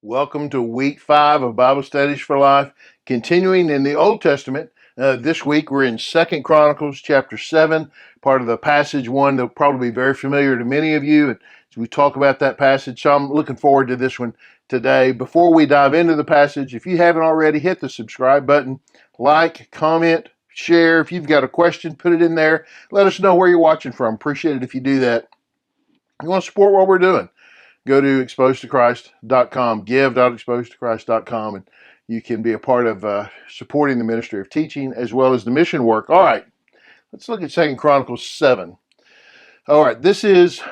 Welcome to week 5 of Bible Studies for Life, continuing in the Old Testament. This week we're in 2 Chronicles chapter 7, part of the passage one that'll probably be very familiar to many of you. And as we talk about that passage, so I'm looking forward to this one today. Before we dive into the passage, if you haven't already, hit the subscribe button, like, comment, share. If you've got a question, put it in there. Let us know where you're watching from. Appreciate it if you do that. You want to support what we're doing, go to exposedtochrist.com, give.exposedtochrist.com, and you can be a part of supporting the ministry of teaching as well as the mission work. All right, let's look at 2 Chronicles 7. All right, this is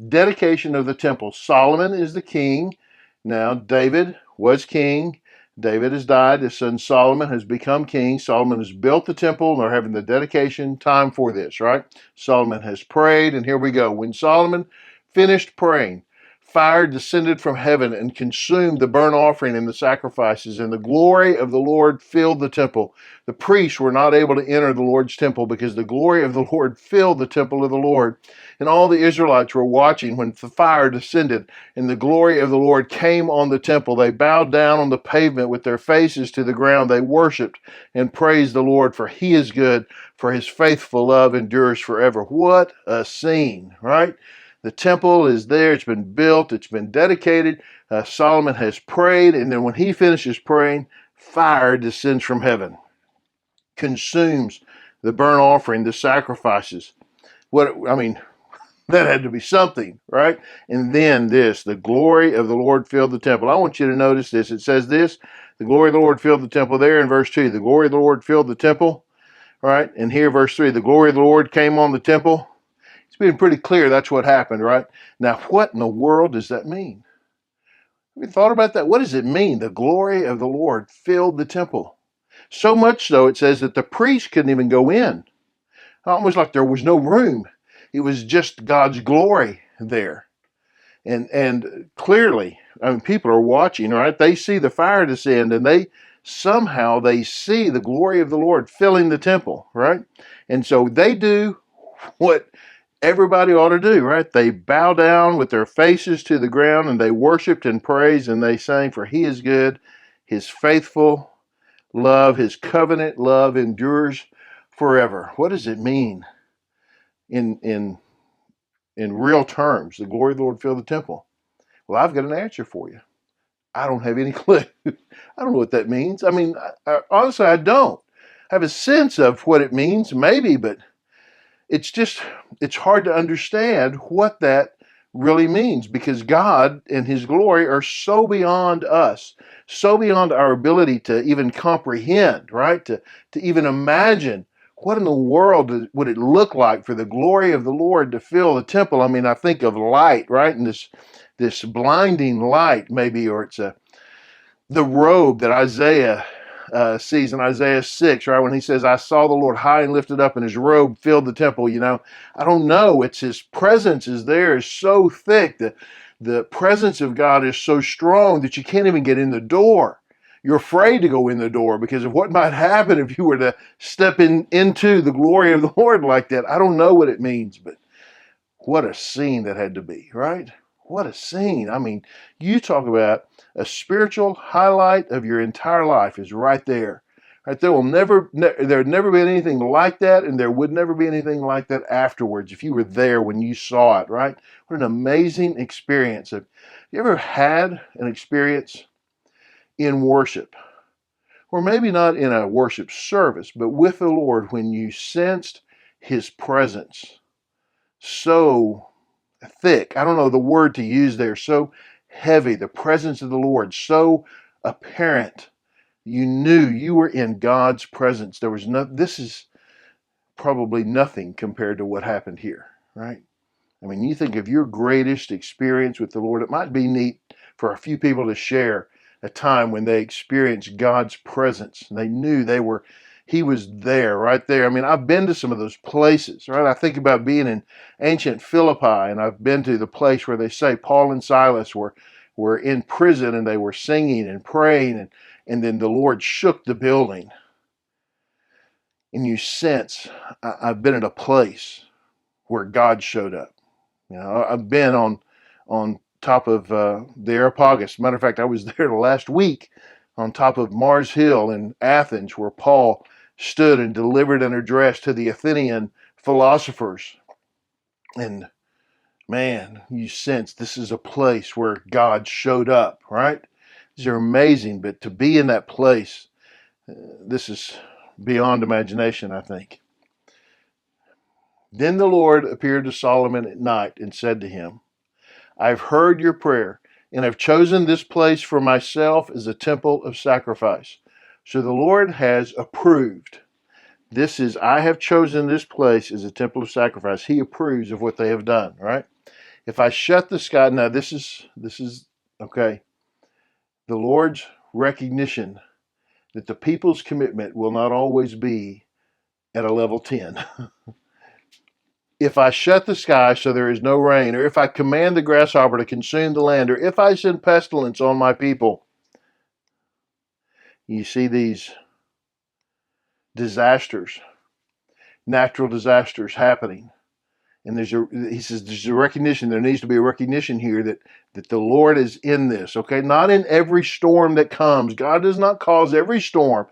dedication of the temple. Solomon is the king. Now, David was king. David has died. His son Solomon has become king. Solomon has built the temple, and they're having the dedication time for this, right? Solomon has prayed, and here we go. When Solomon finished praying, fire descended from heaven and consumed the burnt offering and the sacrifices, and the glory of the Lord filled the temple. The priests were not able to enter the Lord's temple because the glory of the Lord filled the temple of the Lord. And all the Israelites were watching when the fire descended and the glory of the Lord came on the temple. They bowed down on the pavement with their faces to the ground. They worshiped and praised the Lord, for he is good, for his faithful love endures forever. What a scene, right? The temple is there. It's been built. It's been dedicated. Solomon has prayed. And then when he finishes praying, fire descends from heaven, consumes the burnt offering, the sacrifices. That had to be something, right? And then this, the glory of the Lord filled the temple. I want you to notice this. It says this, the glory of the Lord filled the temple there in verse 2. The glory of the Lord filled the temple, right? And here, verse 3, the glory of the Lord came on the temple. It's been pretty clear that's what happened, right? Now, what in the world does that mean? Have you thought about that? What does it mean? The glory of the Lord filled the temple. So much so, it says that the priests couldn't even go in. Almost like there was no room. It was just God's glory there. And clearly, people are watching, right? They see the fire descend, and they see the glory of the Lord filling the temple, right? And so they do what everybody ought to do, right? They bow down with their faces to the ground, and they worshiped and praised, and they sang, for he is good, his faithful love, his covenant love endures forever. What does it mean in real terms? The glory of the Lord filled the temple. Well, I've got an answer for you. I don't have any clue. I don't know what that means. Honestly, I don't. I have a sense of what it means, maybe, but it's hard to understand what that really means, because God and his glory are so beyond us, so beyond our ability to even comprehend, right? To even imagine what in the world would it look like for the glory of the Lord to fill the temple. I think of light, right? And this blinding light, maybe, or it's the robe that Isaiah sees in Isaiah 6, right? When he says, I saw the Lord high and lifted up, and his robe filled the temple. I don't know. It's his presence is there, is so thick that the presence of God is so strong that you can't even get in the door. You're afraid to go in the door because of what might happen if you were to step into the glory of the Lord like that. I don't know what it means, but what a scene that had to be, right? What a scene. You talk about a spiritual highlight of your entire life is right there. Right? There'd never been anything like that, and there would never be anything like that afterwards if you were there when you saw it, right? What an amazing experience. Have you ever had an experience in worship? Or maybe not in a worship service, but with the Lord, when you sensed his presence so thick, I don't know the word to use there, so heavy, the presence of the Lord so apparent, you knew you were in God's presence. This is probably nothing compared to what happened here, right? You think of your greatest experience with the Lord. It might be neat for a few people to share a time when they experienced God's presence and they knew he was there, right there. I've been to some of those places, right? I think about being in ancient Philippi, and I've been to the place where they say Paul and Silas were in prison, and they were singing and praying, and then the Lord shook the building. And you sense, I've been at a place where God showed up. I've been on top of the Areopagus. Matter of fact, I was there last week on top of Mars Hill in Athens, where Paul stood and delivered an address to the Athenian philosophers. And man, you sense this is a place where God showed up, right? These are amazing, but to be in that place, this is beyond imagination, I think. Then the Lord appeared to Solomon at night and said to him, I've heard your prayer, and have chosen this place for myself as a temple of sacrifice. So the Lord has approved. I have chosen this place as a temple of sacrifice. He approves of what they have done, right? If I shut the sky, now this is okay. The Lord's recognition that the people's commitment will not always be at a level 10. If I shut the sky so there is no rain, or if I command the grasshopper to consume the land, or if I send pestilence on my people, you see these disasters, natural disasters happening. And he says there's a recognition, there needs to be a recognition here that the Lord is in this, okay? Not in every storm that comes. God does not cause every storm,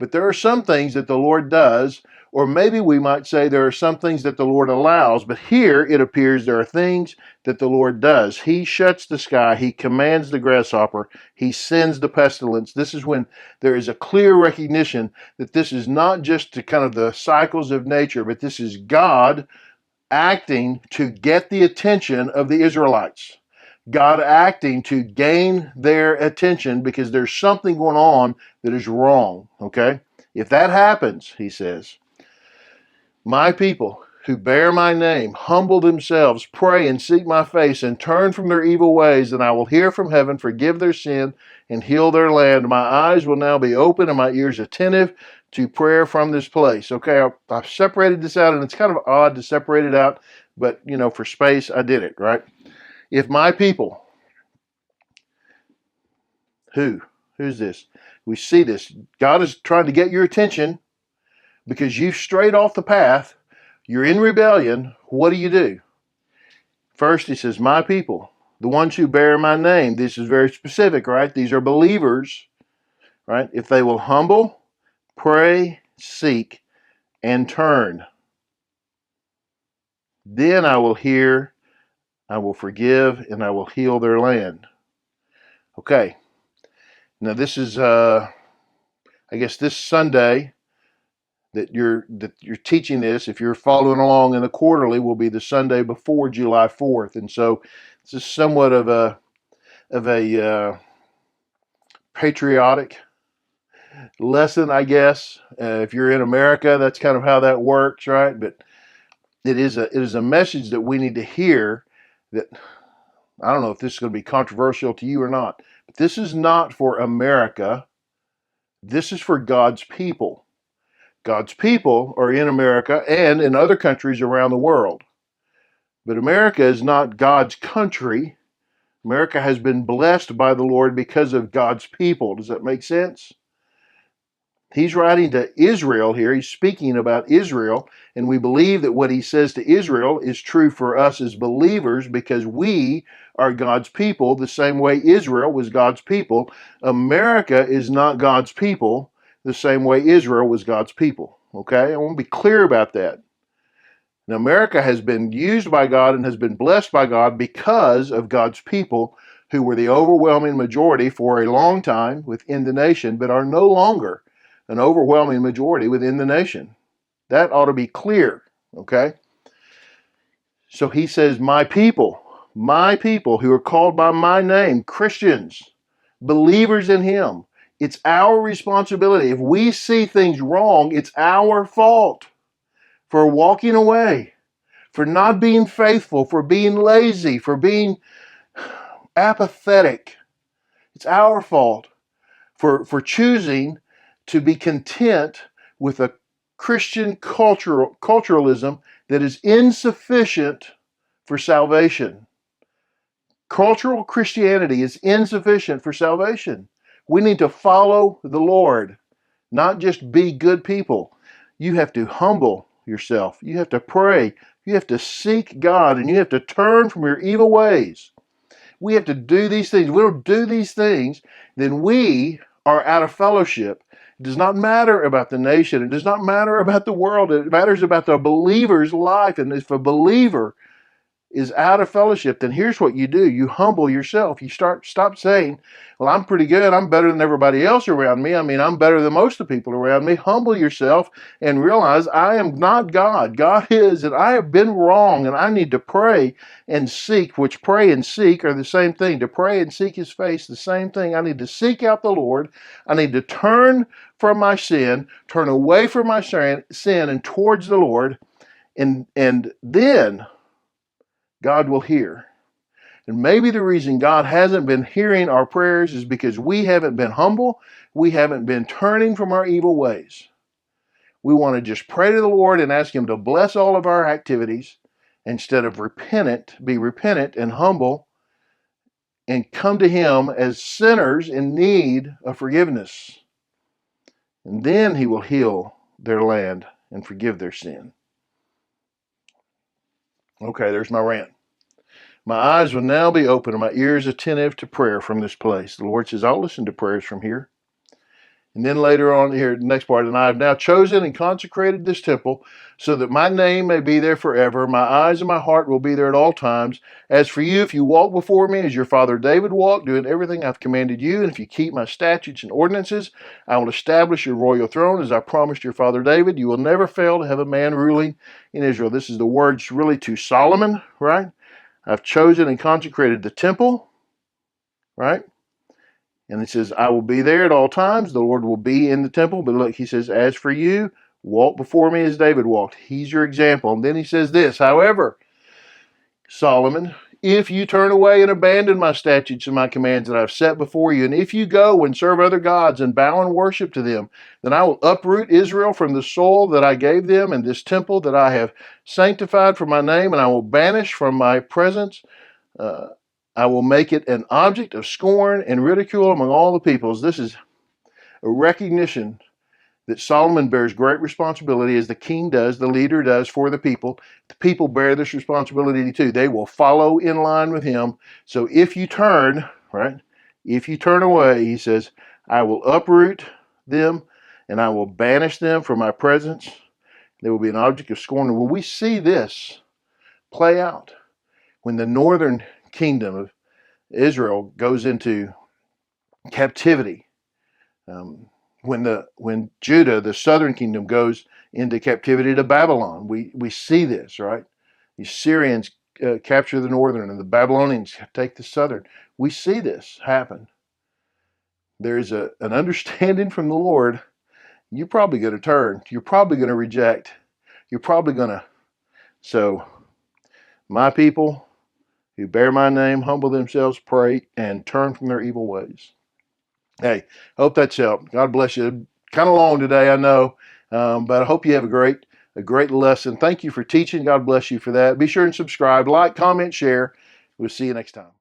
but there are some things that the Lord does, or maybe we might say there are some things that the Lord allows, but here it appears there are things that the Lord does. He shuts the sky, He commands the grasshopper, He sends the pestilence. This is when there is a clear recognition that this is not just kind of the cycles of nature, but this is God acting to get the attention of the Israelites. God acting to gain their attention because there's something going on that is wrong, okay? If that happens, he says, my people who bear my name humble themselves, pray and seek my face, and turn from their evil ways, and I will hear from heaven, forgive their sin, and heal their land. My eyes will now be open and my ears attentive to prayer from this place. Okay, I've separated this out, and it's kind of odd to separate it out, but, for space, I did it, right? If my people, who's this? We see this. God is trying to get your attention because you've strayed off the path. You're in rebellion. What do? First, he says, my people, the ones who bear my name. This is very specific, right? These are believers, right? If they will humble, pray, seek, and turn, then I will hear, I will forgive, and I will heal their land. Okay. Now this is, I guess this Sunday that you're teaching this, if you're following along in the quarterly, will be the Sunday before July 4th. And so this is somewhat of a patriotic lesson, I guess. If you're in America, that's kind of how that works, right? But it is a message that we need to hear. That I don't know if this is going to be controversial to you or not, but this is not for America. This is for God's people. God's people are in America and in other countries around the world. But America is not God's country. America has been blessed by the Lord because of God's people. Does that make sense? He's writing to Israel here. He's speaking about Israel, and we believe that what he says to Israel is true for us as believers because we are God's people the same way Israel was God's people. America is not God's people the same way Israel was God's people. Okay? I want to be clear about that. Now, America has been used by God and has been blessed by God because of God's people who were the overwhelming majority for a long time within the nation, but are no longer an overwhelming majority within the nation. That ought to be clear, okay? So he says, my people who are called by my name, Christians, believers in him. It's our responsibility. If we see things wrong, it's our fault for walking away, for not being faithful, for being lazy, for being apathetic. It's our fault for choosing to be content with a Christian culturalism that is insufficient for salvation. Cultural Christianity is insufficient for salvation. We need to follow the Lord, not just be good people. You have to humble yourself. You have to pray. You have to seek God, and you have to turn from your evil ways. We have to do these things. We don't do these things, then we are out of fellowship. It does not matter about the nation. It does not matter about the world. It matters about the believer's life. And if a believer is out of fellowship, then here's what you do. You humble yourself. You stop saying, well, I'm pretty good. I'm better than everybody else around me. I mean, I'm better than most of the people around me. Humble yourself and realize I am not God. God is, and I have been wrong, and I need to pray and seek, which pray and seek are the same thing. To pray and seek his face, the same thing. I need to seek out the Lord. I need to turn from my sin, turn away from my sin and towards the Lord, and then God will hear. And maybe the reason God hasn't been hearing our prayers is because we haven't been humble. We haven't been turning from our evil ways. We want to just pray to the Lord and ask him to bless all of our activities instead of be repentant and humble and come to him as sinners in need of forgiveness. And then he will heal their land and forgive their sin. Okay, there's my rant. My eyes will now be open and my ears attentive to prayer from this place. The Lord says, I'll listen to prayers from here. And then later on here, the next part, and I have now chosen and consecrated this temple so that my name may be there forever. My eyes and my heart will be there at all times. As for you, if you walk before me as your father David walked, doing everything I've commanded you, and if you keep my statutes and ordinances, I will establish your royal throne as I promised your father David. You will never fail to have a man ruling in Israel. This is the words really to Solomon, right? I've chosen and consecrated the temple, right? And it says, I will be there at all times. The Lord will be in the temple. But look, he says, as for you, walk before me as David walked. He's your example. And then he says this, however, Solomon, if you turn away and abandon my statutes and my commands that I've set before you, and if you go and serve other gods and bow and worship to them, then I will uproot Israel from the soil that I gave them and this temple that I have sanctified for my name, and I will banish from my presence. I will make it an object of scorn and ridicule among all the peoples. This is a recognition that Solomon bears great responsibility, as the king does, the leader does for the people. The people bear this responsibility too. They will follow in line with him. So if you turn, right, if you turn away, he says, I will uproot them and I will banish them from my presence. They will be an object of scorn. And when we see this play out, when the northern kingdom of Israel goes into captivity, when Judah, the southern kingdom, goes into captivity to Babylon, we see this, right? The Syrians capture the northern and the Babylonians take the southern. We see this happen. There's an understanding from the Lord. You're probably going to turn. You're probably going to reject. You're probably going to. So, my people who bear my name humble themselves, pray, and turn from their evil ways. Hey, hope that's helped. God bless you. Kind of long today, I know, but I hope you have a great lesson. Thank you for teaching. God bless you for that. Be sure and subscribe, like, comment, share. We'll see you next time.